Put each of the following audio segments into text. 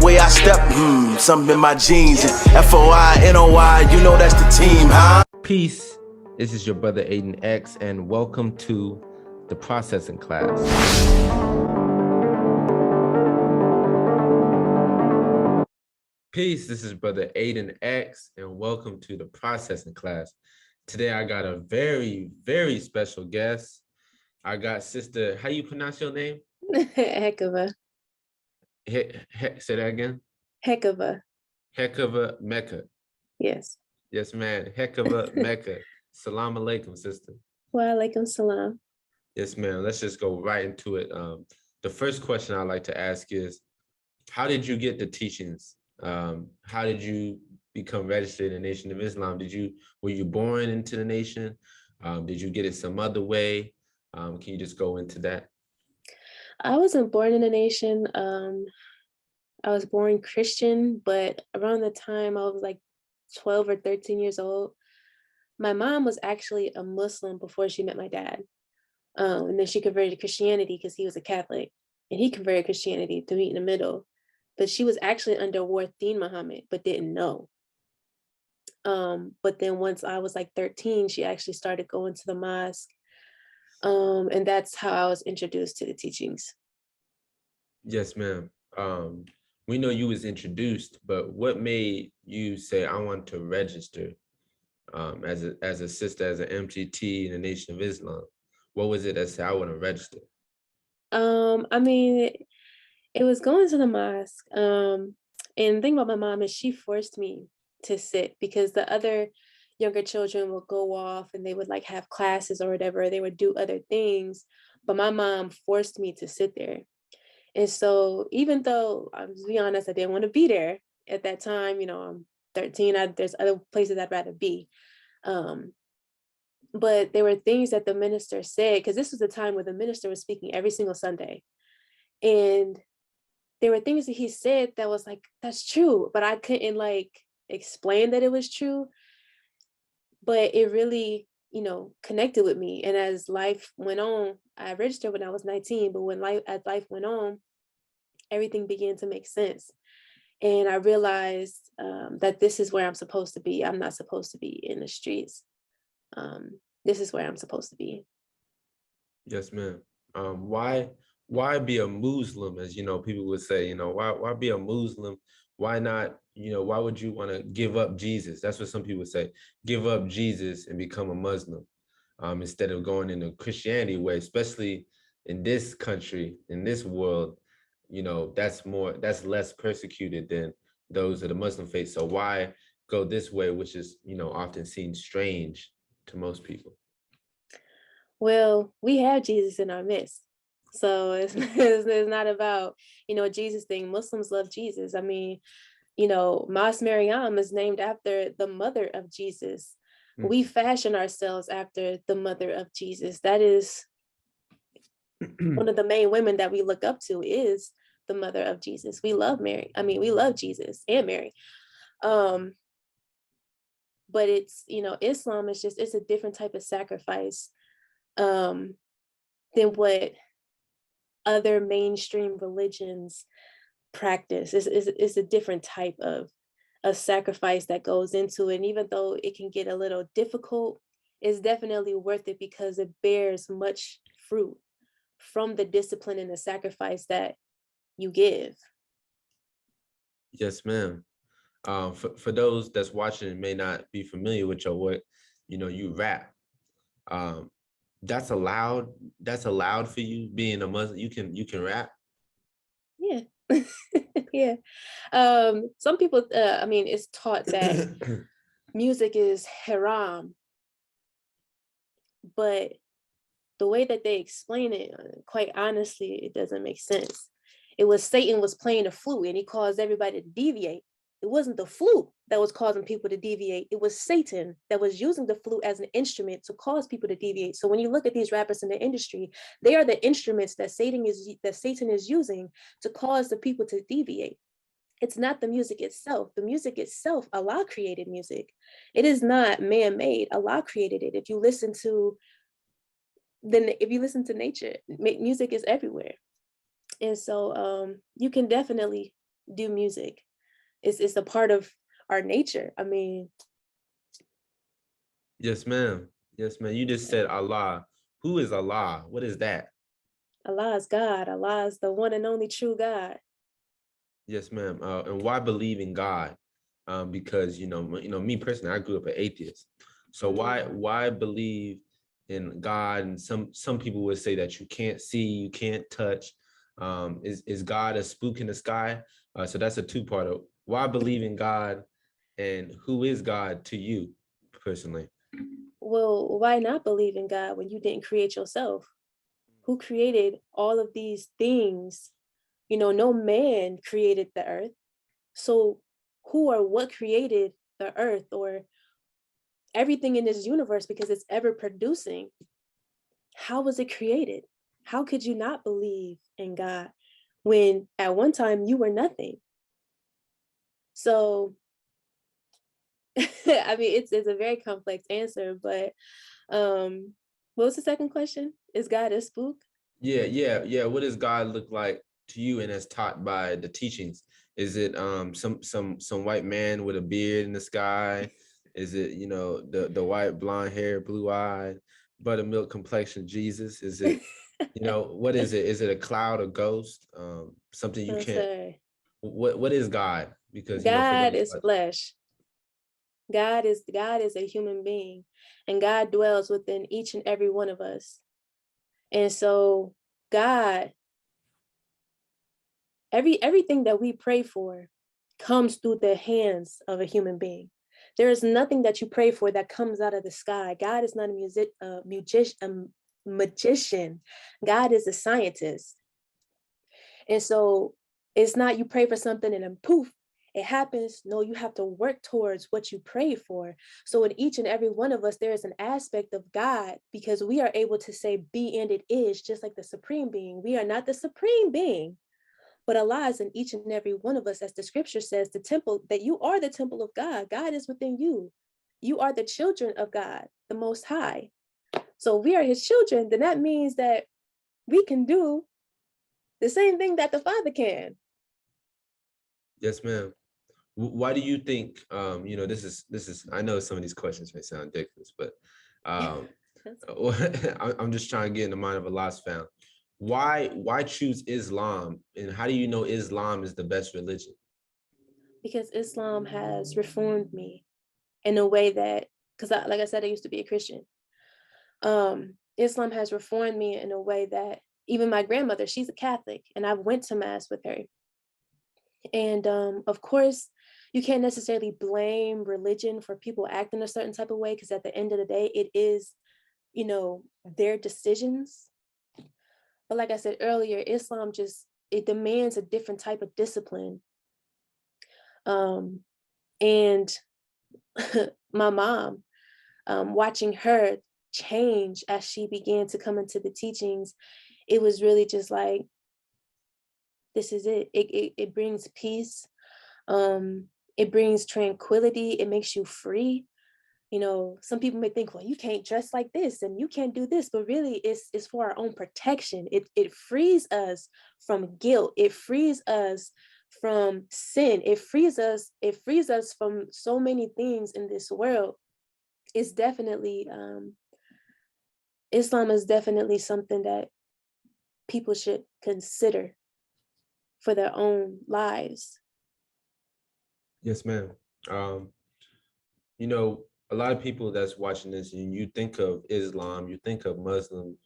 way I step, something in my jeans. And FOI, you know that's the team, huh? Peace. This is your brother Aidan X, and welcome to the processing class. Peace. This is brother Aidan X, and welcome to the processing class. Today I got a very, very special guest. I got sister. How you pronounce your name? Hecava. Say that again. Hecava. Hecava Mecca. Yes. Yes, man. Hecava Mecca. Salam alaikum, sister. Wa alaikum salam. Yes, ma'am. Let's just go right into it. The first question I'd like to ask is, how did you get the teachings? How did you become registered in the Nation of Islam? Were you born into the nation? Did you get it some other way? Can you just go into that? I wasn't born in a nation. I was born Christian, but around the time I was like 12 or 13 years old, my mom was actually a Muslim before she met my dad. And then she converted to Christianity because he was a Catholic, and he converted Christianity to meet in the middle. But she was actually under Warthin Muhammad, but didn't know. But then once I was like 13, she actually started going to the mosque. And that's how I was introduced to the teachings. Yes, ma'am. We know you was introduced, but what made you say, I want to register as a sister, as an MTT in the Nation of Islam? What was it that said, I want to register? I mean, it was going to the mosque. And the thing about my mom is she forced me to sit because the other younger children would go off and they would like have classes or whatever. They would do other things. But my mom forced me to sit there. And so even though, to be honest, I didn't want to be there at that time, I'm 13, there's other places I'd rather be. But there were things that the minister said, because this was the time where the minister was speaking every single Sunday. And there were things that he said that was like, that's true, but I couldn't like explain that it was true. But it really, connected with me. And as life went on, I registered when I was 19, but as life went on, everything began to make sense. And I realized that this is where I'm supposed to be. I'm not supposed to be in the streets. This is where I'm supposed to be. Yes, ma'am. Why be a Muslim, as people would say, why be a Muslim? Why not, why would you want to give up Jesus? That's what some people say, give up Jesus and become a Muslim, instead of going in the Christianity way, especially in this country, in this world, that's less persecuted than those of the Muslim faith. So why go this way, which is, often seen strange to most people? Well, we have Jesus in our midst. So it's not about, Jesus thing. Muslims love Jesus. I mean, Mas Maryam is named after the mother of Jesus. We fashion ourselves after the mother of Jesus. That is one of the main women that we look up to is the mother of Jesus. We love Mary. I mean, we love Jesus and Mary. But it's, Islam is it's a different type of sacrifice than what other mainstream religions practice. It's a different type of sacrifice that goes into it. And even though it can get a little difficult, it's definitely worth it because it bears much fruit from the discipline and the sacrifice that you give. Yes, ma'am. For those that's watching and may not be familiar with your work, you rap. That's allowed for you being a Muslim. You can rap. Yeah. Yeah. Some people, it's taught that music is haram, but the way that they explain it, quite honestly, it doesn't make sense. It was Satan was playing a flute and he caused everybody to deviate. It wasn't the flute that was causing people to deviate. It was Satan that was using the flute as an instrument to cause people to deviate. So when you look at these rappers in the industry, they are the instruments that Satan is using to cause the people to deviate. It's not the music itself. The music itself, Allah created music. It is not man-made. Allah created it. If you listen to nature, music is everywhere. And so you can definitely do music. It's a part of our nature. I mean, Yes, ma'am. Yes, ma'am. You just said Allah. Who is Allah? What is that? Allah is God. Allah is the one and only true God. Yes, ma'am. And why believe in God? Because me personally, I grew up an atheist. So why believe in God? And some people would say that you can't see, you can't touch. Is God a spook in the sky? So that's a two-parter. Why believe in God, and who is God to you personally? Well, why not believe in God when you didn't create yourself? Who created all of these things? No man created the earth. So who or what created the earth or everything in this universe, because it's ever producing? How was it created? How could you not believe in God when at one time you were nothing? So I mean, it's a very complex answer, but what was the second question? Is God a spook? Yeah. What does God look like to you, and as taught by the teachings? Is it some white man with a beard in the sky? Is it the white blonde hair, blue eyed, buttermilk complexion Jesus? Is it what is it? Is it a cloud, a ghost? Something you No, can't. sir. What is God? Because for God those. is flesh. God is a human being, and God dwells within each and every one of us. And so God, everything that we pray for comes through the hands of a human being. There is nothing that you pray for that comes out of the sky. God is not a magician. God is a scientist. And so it's not you pray for something and then poof, it happens. No, you have to work towards what you pray for. So in each and every one of us, there is an aspect of God, because we are able to say be and it is, just like the supreme being. We are not the supreme being, but Allah is in each and every one of us. As the scripture says, the temple, that you are the temple of God. God is within you. You are the children of God, the Most High. So we are his children. Then that means that we can do the same thing that the Father can. Yes, ma'am. Why do you think this is I know some of these questions may sound ridiculous, but I'm just trying to get in the mind of a lost fan. Why choose Islam, and how do you know Islam is the best religion? Because Islam has reformed me in a way that, because like I said, I used to be a Christian. Islam has reformed me in a way that even my grandmother, she's a Catholic, and I went to mass with her. And of course, you can't necessarily blame religion for people acting a certain type of way, because at the end of the day, it is, their decisions. But like I said earlier, Islam it demands a different type of discipline. And my mom, watching her change as she began to come into the teachings, it was really just like, this is it. It brings peace. It brings tranquility. It makes you free. Some people may think, well, you can't dress like this and you can't do this, but really it's for our own protection. It frees us from guilt. It frees us from sin. It frees us from so many things in this world. It's definitely Islam is definitely something that people should consider for their own lives. Yes, ma'am. Um, a lot of people that's watching this, and you think of Islam, you think of Muslim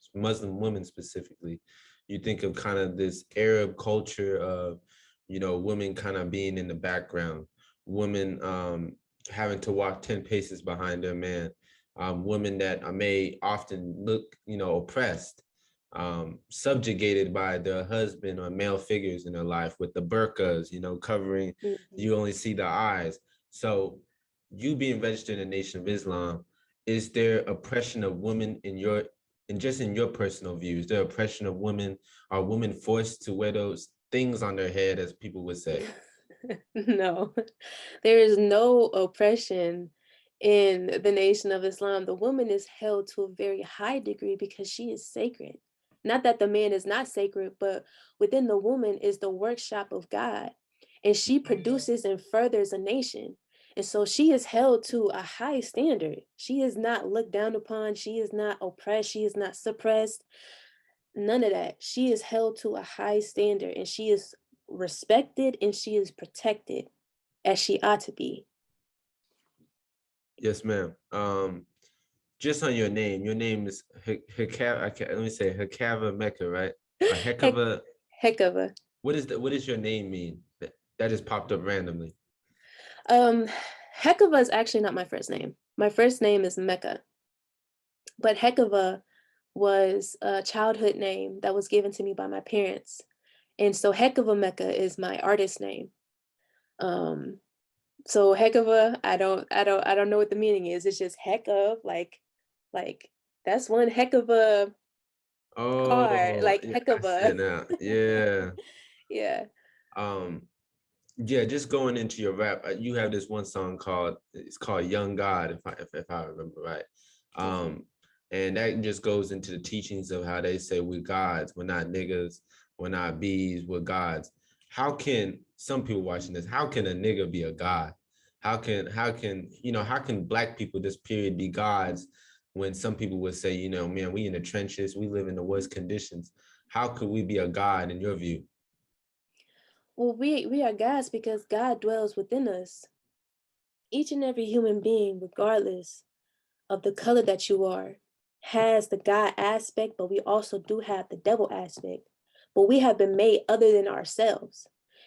women specifically, you think of kind of this Arab culture of, women kind of being in the background, women having to walk 10 paces behind their man, women that may often look, oppressed, subjugated by their husband or male figures in their life with the burqas, covering, you only see the eyes. So you being registered in the Nation of Islam, is there oppression of women in your personal view? Is there oppression of women? Are women forced to wear those things on their head, as people would say? No, there is no oppression in the Nation of Islam. The woman is held to a very high degree because she is sacred. Not that the man is not sacred, but within the woman is the workshop of God. and she produces and furthers a nation. And so she is held to a high standard. She is not looked down upon. She is not oppressed. She is not suppressed. None of that. She is held to a high standard, and she is respected and she is protected as she ought to be. Yes, ma'am. Just on your name is Hecava. Let me say Hecava Mecca, right? A Hecava. Hecava. What is your name mean? That just popped up randomly. Hecava is actually not my first name. My first name is Mecca, but Hecava was a childhood name that was given to me by my parents. And so Hecava Mecca is my artist name. So Hecava, I don't know what the meaning is. It's just heck of, like that's one heck of a car, Oh, like yeah, heck I of see a it now. Yeah. yeah. Yeah, just going into your rap, you have this one song called Young God, if I remember right. And that just goes into the teachings of how they say we're gods, we're not niggas, we're not bees, we're gods. How can some people watching this, how can a nigga be a god? How can how can black people this period be gods when some people would say, man, we in the trenches, we live in the worst conditions. How could we be a god in your view? Well, we are gods because God dwells within us. Each and every human being, regardless of the color that you are, has the God aspect, but we also do have the devil aspect. But we have been made other than ourselves.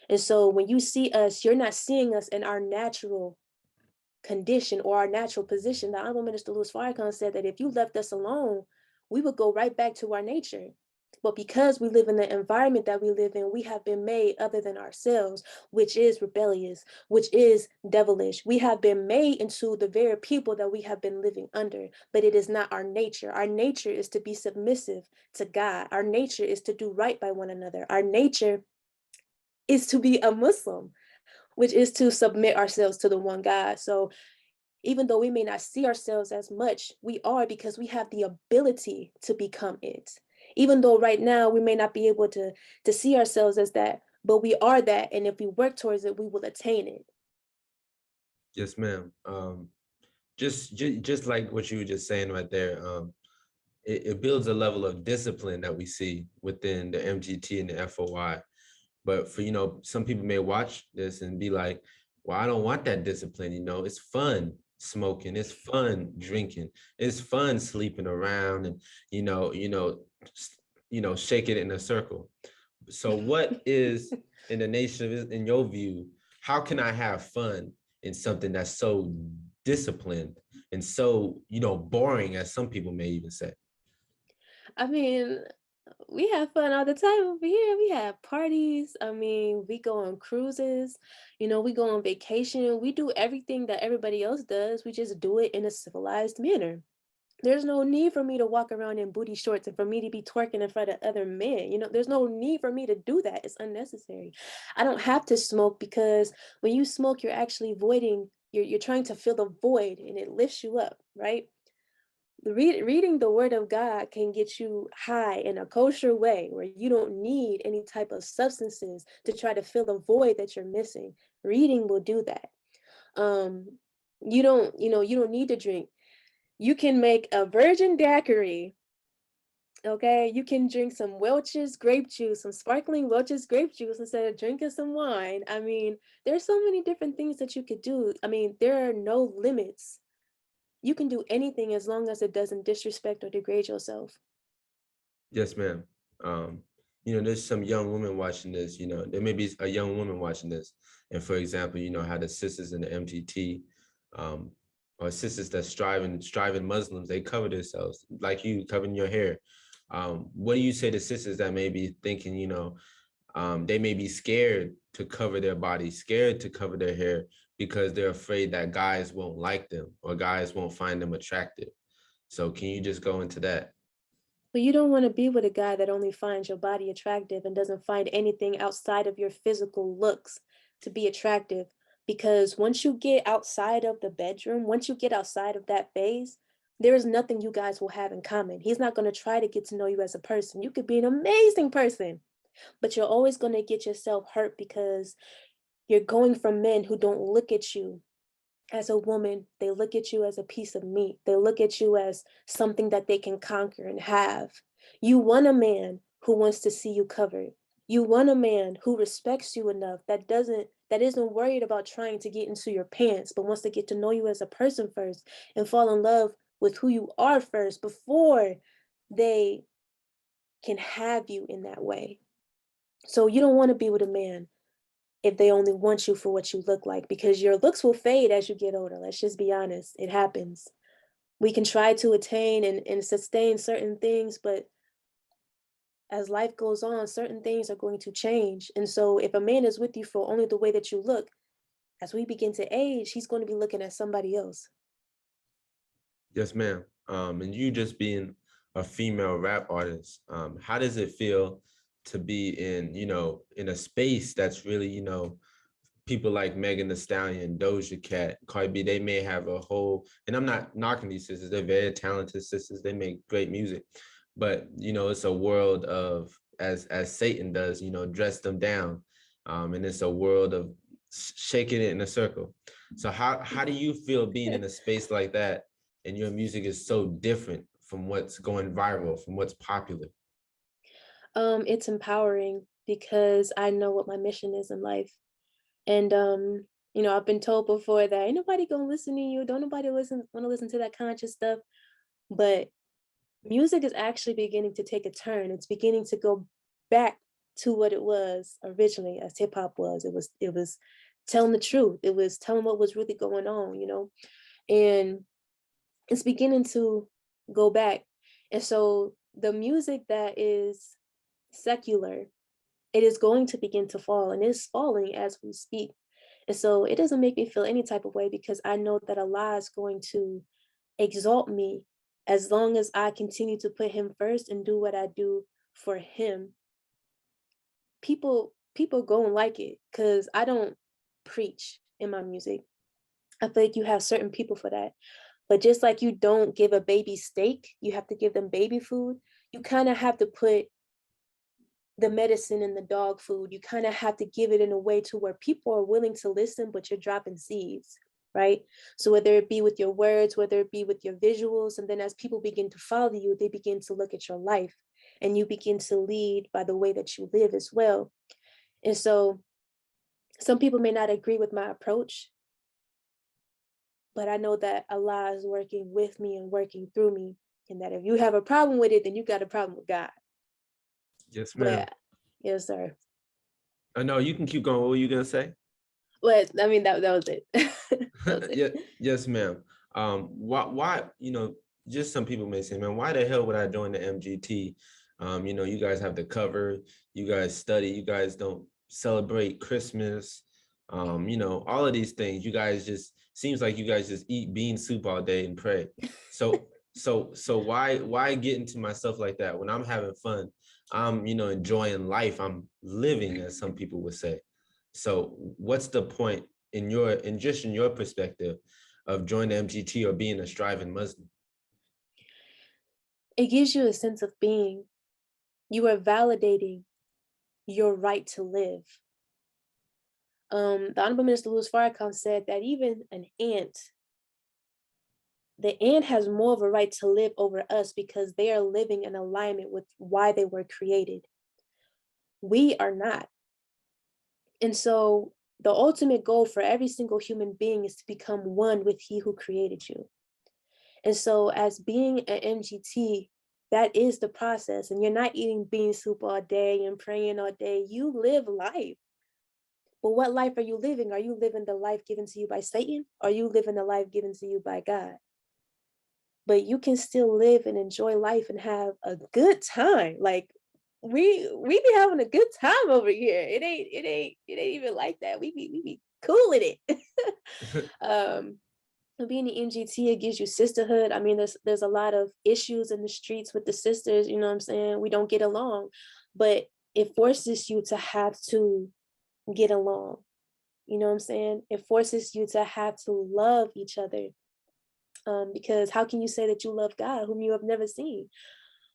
And so when you see us, you're not seeing us in our natural condition or our natural position. The Honorable Minister Louis Farrakhan said that if you left us alone, we would go right back to our nature. But because we live in the environment that we live in, we have been made other than ourselves, which is rebellious, which is devilish. We have been made into the very people that we have been living under, but it is not our nature. Our nature is to be submissive to God. Our nature is to do right by one another. Our nature is to be a Muslim, which is to submit ourselves to the one God. So even though we may not see ourselves as much, we are, because we have the ability to become it. Even though right now we may not be able to see ourselves as that, but we are that. And if we work towards it, we will attain it. Yes, ma'am. Just like what you were just saying right there, it builds a level of discipline that we see within the MGT and the FOI. But for, some people may watch this and be like, well, I don't want that discipline. It's fun smoking, it's fun drinking, it's fun sleeping around and, shake it in a circle. So what is in the nation of, in your view, how can I have fun in something that's so disciplined and so, boring, as some people may even say? I mean, we have fun all the time over here. We have parties. I mean, we go on cruises, we go on vacation. We do everything that everybody else does. We just do it in a civilized manner. There's no need for me to walk around in booty shorts and for me to be twerking in front of other men. There's no need for me to do that. It's unnecessary. I don't have to smoke, because when you smoke, you're actually voiding, you're trying to fill the void, and it lifts you up, right? Reading the word of God can get you high in a kosher way where you don't need any type of substances to try to fill the void that you're missing. Reading will do that. You don't need to drink. You can make a virgin daiquiri. Okay, you can drink some Welch's grape juice, some sparkling Welch's grape juice instead of drinking some wine. I mean, there's so many different things that you could do. I mean, there are no limits. You can do anything as long as it doesn't disrespect or degrade yourself. Yes, ma'am. There's some young women watching this, there may be a young woman watching this. And for example, how the sisters in the MGT, or sisters that striving Muslims, they cover themselves like you covering your hair. What do you say to sisters that may be thinking, they may be scared to cover their body, scared to cover their hair because they're afraid that guys won't like them or guys won't find them attractive? So can you just go into that? But you don't want to be with a guy that only finds your body attractive and doesn't find anything outside of your physical looks to be attractive. Because once you get outside of the bedroom, once you get outside of that phase, there is nothing you guys will have in common. He's not going to try to get to know you as a person. You could be an amazing person, but you're always going to get yourself hurt because You're going from men who don't look at you as a woman. They look at you as a piece of meat. They look at you as something that they can conquer and have. You want a man who wants to see you covered. You want a man who respects you enough that isn't worried about trying to get into your pants, but wants to get to know you as a person first and fall in love with who you are first before they can have you in that way. So you don't want to be with a man if they only want you for what you look like, because your looks will fade as you get older. Let's just be honest. It happens. We can try to attain and sustain certain things, but as life goes on, certain things are going to change. And so if a man is with you for only the way that you look, as we begin to age, he's going to be looking at somebody else. Yes, ma'am. And you just being a female rap artist, how does it feel to be in, in a space that's really, people like Megan Thee Stallion, Doja Cat, Cardi B, they may have a whole, and I'm not knocking these sisters, they're very talented sisters, they make great music, but it's a world of, as Satan does, dress them down, and it's a world of shaking it in a circle. So how do you feel being in a space like that, and your music is so different from what's going viral, from what's popular? It's empowering because I know what my mission is in life. And I've been told before that ain't nobody gonna listen to you. Don't nobody want to listen to that conscious stuff. But music is actually beginning to take a turn. It's beginning to go back to what it was originally, as hip hop was. It was telling the truth. It was telling what was really going on, and it's beginning to go back. And so the music that is secular, it is going to begin to fall, and it's falling as we speak. And so it doesn't make me feel any type of way, because I know that Allah is going to exalt me as long as I continue to put him first and do what I do for him. People go and like it because I don't preach in my music. I feel like you have certain people for that. But just like you don't give a baby steak, you have to give them baby food. You kind of have to put the medicine in the dog food. You kind of have to give it in a way to where people are willing to listen, but you're dropping seeds, right? So whether it be with your words, whether it be with your visuals, and then as people begin to follow you, they begin to look at your life, and you begin to lead by the way that you live as well. And so some people may not agree with my approach, but I know that Allah is working with me and working through me, and that if you have a problem with it, then you got a problem with God. Yes, ma'am. But yes, sir. I know you can keep going. What were you gonna say? But I mean, that was it. That was it. Yeah, yes, ma'am. Why, just some people may say, man, why the hell would I join the MGT? You guys have the cover, you guys study, you guys don't celebrate Christmas, all of these things. You guys just, seems like you guys just eat bean soup all day and pray. So why get into myself like that when I'm having fun? I'm, enjoying life. I'm living, as some people would say. So what's the point in your perspective of joining the MGT or being a striving Muslim? It gives you a sense of being. You are validating your right to live. The Honorable Minister Louis Farrakhan said that even the ant has more of a right to live over us because they are living in alignment with why they were created. We are not. And so the ultimate goal for every single human being is to become one with he who created you. And so as being an MGT, that is the process. And you're not eating bean soup all day and praying all day. You live life. But what life are you living? Are you living the life given to you by Satan? Or are you living the life given to you by God? But you can still live and enjoy life and have a good time. Like we be having a good time over here. It ain't even like that. We be cool with it. Being the MGT, it gives you sisterhood. I mean, there's a lot of issues in the streets with the sisters, you know what I'm saying? We don't get along, but it forces you to have to get along. You know what I'm saying? It forces you to have to love each other. Because how can you say that you love God whom you have never seen,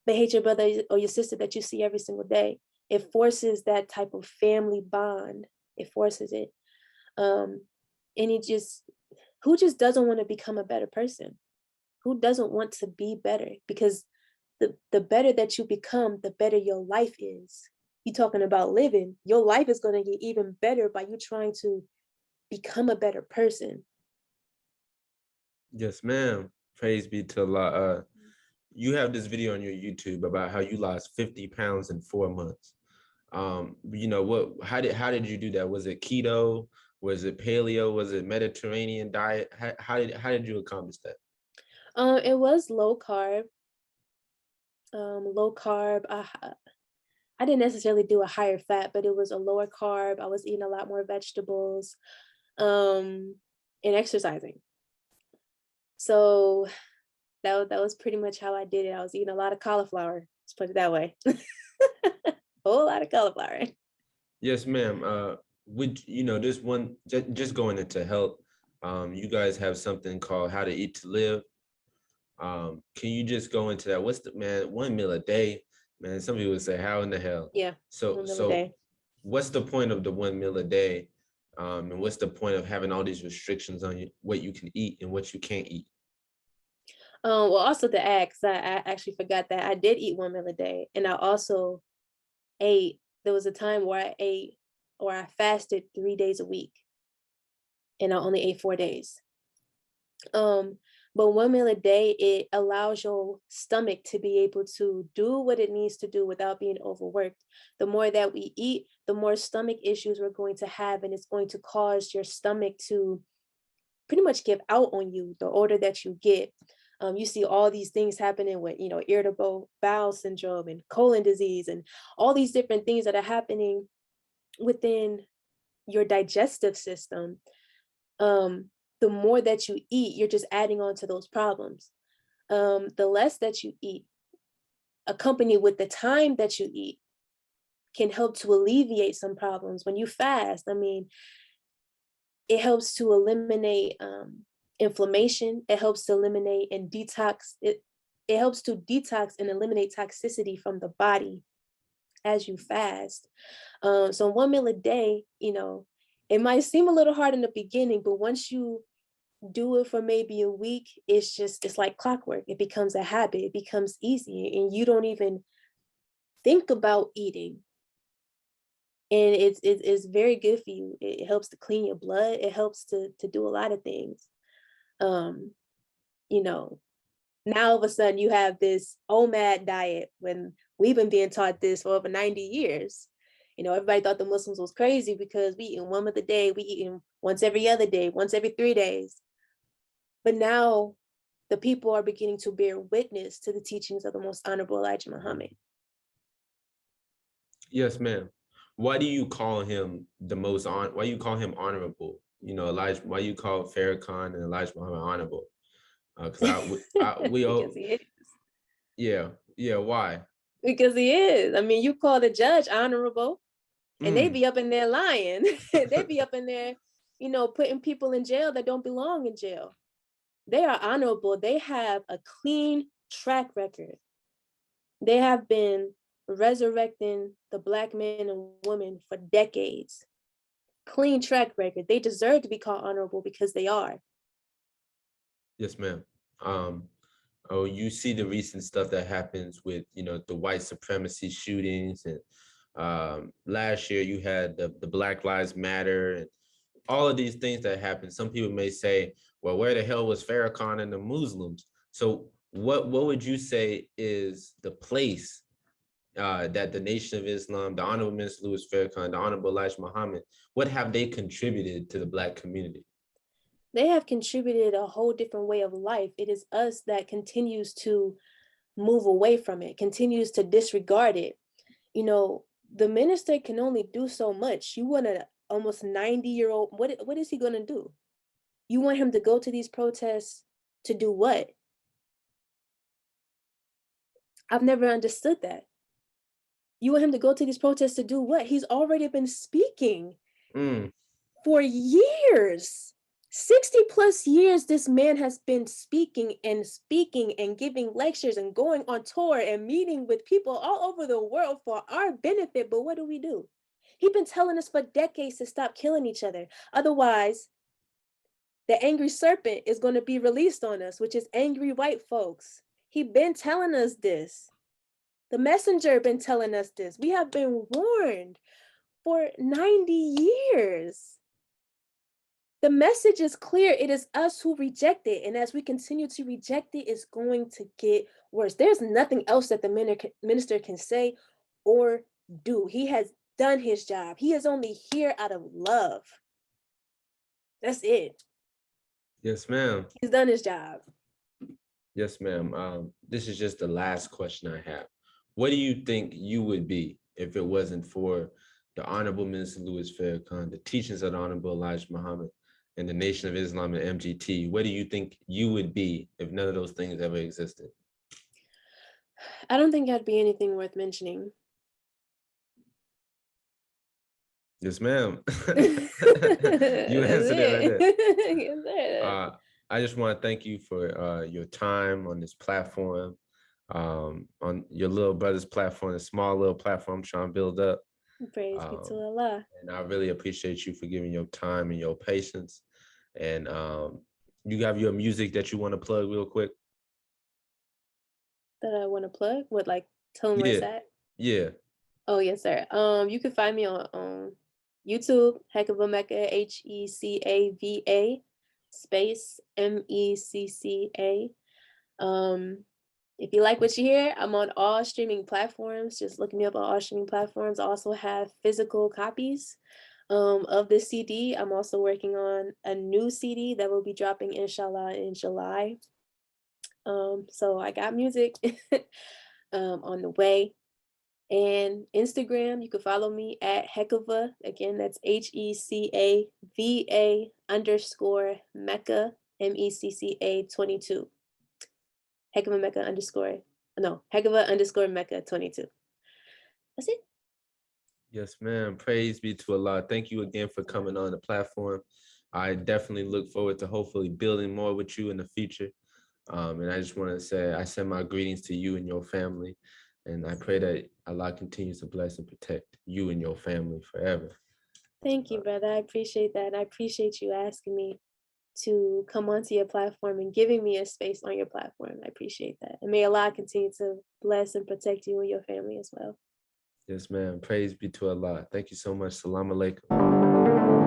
but hate your brother or your sister that you see every single day? It forces that type of family bond. It forces it. Um, and who just doesn't want to become a better person? Who doesn't want to be better? Because the better that you become, the better your life is. You talking about living, your life is going to get even better by you trying to become a better person. Yes, ma'am. Praise be to Allah. You have this video on your YouTube about how you lost 50 pounds in 4 months. How did you do that? Was it keto? Was it paleo? Was it Mediterranean diet? How did you accomplish that? It was low carb. Low carb. I didn't necessarily do a higher fat, but it was a lower carb. I was eating a lot more vegetables, and exercising. So that was pretty much how I did it. I was eating a lot of cauliflower. Let's put it that way. A whole lot of cauliflower. Yes, ma'am. This one just going into health. You guys have something called How to Eat to Live. Can you just go into that? What's the man 1 meal a day? Man, some people would say, how in the hell? Yeah. So 1 meal a so day. what's the point of the 1 meal a day? And what's the point of having all these restrictions on you, what you can eat and what you can't eat? Well, also to add, 'cause I actually forgot that I did eat 1 meal a day, and I also ate. There was a time where I ate or I fasted 3 days a week, and I only ate 4 days. Um, but 1 meal a day, it allows your stomach to be able to do what it needs to do without being overworked. The more that we eat, the more stomach issues we're going to have, and it's going to cause your stomach to pretty much give out on you the older that you get. You see all these things happening with, irritable bowel syndrome and colon disease and all these different things that are happening within your digestive system. The more that you eat, you're just adding on to those problems. The less that you eat, accompanied with the time that you eat, can help to alleviate some problems. When you fast, I mean, it helps to eliminate inflammation. It helps to eliminate and detox. It helps to detox and eliminate toxicity from the body as you fast. So 1 meal a day, it might seem a little hard in the beginning, but once you do it for maybe a week, it's like clockwork. It becomes a habit. It becomes easy, and you don't even think about eating. And it's very good for you. It helps to clean your blood. It helps to do a lot of things. Um, you know, Now all of a sudden you have this OMAD diet when we've been being taught this for over 90 years. Everybody thought the Muslims was crazy because we eating 1 meal a day, we eating once every other day, once every 3 days. But now the people are beginning to bear witness to the teachings of the most honorable Elijah Muhammad. Yes, ma'am. Why do you call him why you call him honorable? Elijah, why you call Farrakhan and Elijah Muhammad honorable? We all, Because he is. yeah, why? Because he is. I mean, you call the judge honorable, and they Mm. be up in there lying. They be up in there, putting people in jail that don't belong in jail. They are honorable. They have a clean track record. They have been resurrecting the Black men and women for decades. Clean track record. They deserve to be called honorable because they are. Yes, ma'am. Oh, you see the recent stuff that happens with, the white supremacy shootings, and last year you had the Black Lives Matter and all of these things that happen. Some people may say, well, where the hell was Farrakhan and the Muslims? So what would you say is the place that the Nation of Islam, the Honorable Minister Louis Farrakhan, the Honorable Elijah Muhammad, what have they contributed to the Black community? They have contributed a whole different way of life. It is us that continues to move away from it, continues to disregard it. The minister can only do so much. You want a almost 90-year-old, what is he going to do? You want him to go to these protests to do what? I've never understood that. You want him to go to these protests to do what? He's already been speaking for years. 60 plus years, this man has been speaking and giving lectures and going on tour and meeting with people all over the world for our benefit. But what do? He's been telling us for decades to stop killing each other. Otherwise, the angry serpent is going to be released on us, which is angry white folks. He been telling us this. The messenger been telling us this. We have been warned for 90 years. The message is clear. It is us who reject it. And as we continue to reject it, it's going to get worse. There's nothing else that the minister can say or do. He has done his job. He is only here out of love. That's it. Yes, ma'am. He's done his job. Yes, ma'am. This is just the last question I have. What do you think you would be if it wasn't for the Honorable Minister Louis Farrakhan, the teachings of the Honorable Elijah Muhammad, and the Nation of Islam and MGT? What do you think you would be if none of those things ever existed? I don't think I'd be anything worth mentioning. Yes, ma'am. You answered it right there. Yes, I just want to thank you for your time on this platform, on your little brother's platform, a small little platform I'm trying to build up. Praise be to Allah. And I really appreciate you for giving your time and your patience. And you have your music that you want to plug real quick? That I want to plug? What, like, tell them where it's at? Yeah. Oh, yes, sir. You can find me on YouTube, Hecava Mecca, Hecava space Mecca. If you like what you hear, I'm on all streaming platforms. Just look me up on all streaming platforms. I also have physical copies of the CD. I'm also working on a new CD that will be dropping, inshallah, in July. So I got music on the way. And Instagram, you can follow me at Hecava. Again, that's HECAVA _ Mecca, MECCA 22. Hecava Mecca _ Mecca 22. That's it. Yes, ma'am. Praise be to Allah. Thank you again for coming on the platform. I definitely look forward to hopefully building more with you in the future. And I just want to say, I send my greetings to you and your family. And I pray that Allah continues to bless and protect you and your family forever. Thank you, brother. I appreciate that. And I appreciate you asking me to come onto your platform and giving me a space on your platform. I appreciate that. And may Allah continue to bless and protect you and your family as well. Yes, ma'am. Praise be to Allah. Thank you so much. Salam alaikum.